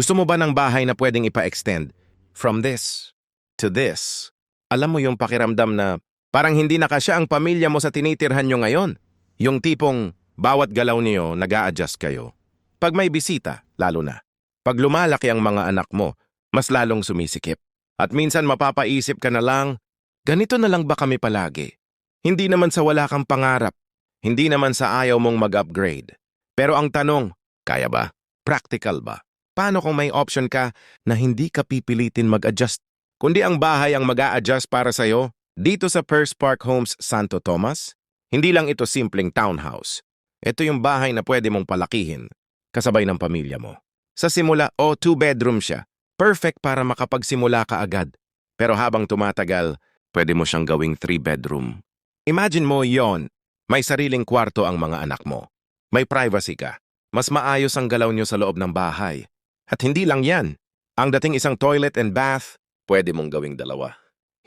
Gusto mo ba ng bahay na pwedeng ipa-extend? From this to this. Alam mo yung pakiramdam na parang hindi na kasya ang pamilya mo sa tinitirhan nyo ngayon. Yung tipong bawat galaw niyo nag-a-adjust kayo. Pag may bisita, lalo na. Pag lumalaki ang mga anak mo, mas lalong sumisikip. At minsan mapapaisip ka na lang, ganito na lang ba kami palagi? Hindi naman sa wala kang pangarap. Hindi naman sa ayaw mong mag-upgrade. Pero ang tanong, kaya ba? Practical ba? Paano kung may option ka na hindi ka pipilitin mag-adjust? Kundi ang bahay ang mag-a-adjust para sa'yo? Dito sa First Park Homes Santo Tomas, hindi lang ito simpleng townhouse. Ito yung bahay na pwede mong palakihin, kasabay ng pamilya mo. Sa simula, two-bedroom siya. Perfect para makapagsimula ka agad. Pero habang tumatagal, pwede mo siyang gawing 3-bedroom. Imagine mo yon, may sariling kwarto ang mga anak mo. May privacy ka. Mas maayos ang galaw nyo sa loob ng bahay. At hindi lang yan. Ang dating isang toilet and bath, pwede mong gawing 2.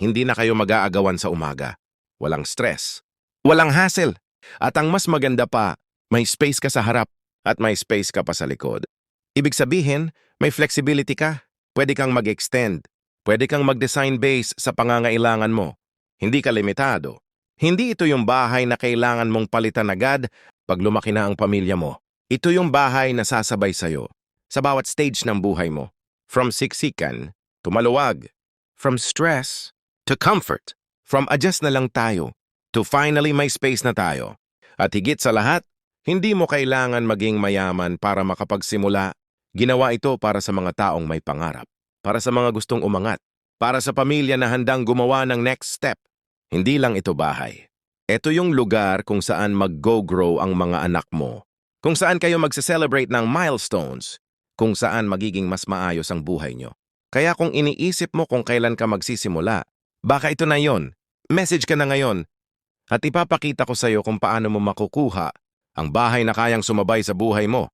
Hindi na kayo mag-aagawan sa umaga. Walang stress. Walang hassle. At ang mas maganda pa, may space ka sa harap at may space ka pa sa likod. Ibig sabihin, may flexibility ka. Pwede kang mag-extend. Pwede kang mag-design base sa pangangailangan mo. Hindi ka limitado. Hindi ito yung bahay na kailangan mong palitan agad pag lumaki na ang pamilya mo. Ito yung bahay na sasabay sa'yo sa bawat stage ng buhay mo. From siksikan to maluwag. From stress to comfort. From adjust na lang tayo to finally may space na tayo. At higit sa lahat, hindi mo kailangan maging mayaman para makapagsimula. Ginawa ito para sa mga taong may pangarap, para sa mga gustong umangat, para sa pamilya na handang gumawa ng next step. Hindi lang ito bahay. Ito yung lugar kung saan mag-go-grow ang mga anak mo, kung saan kayo magse-celebrate ng milestones, kung saan magiging mas maayos ang buhay nyo. Kaya kung iniisip mo kung kailan ka magsisimula, baka ito na yon. Message ka na ngayon at ipapakita ko sa iyo kung paano mo makukuha ang bahay na kayang sumabay sa buhay mo.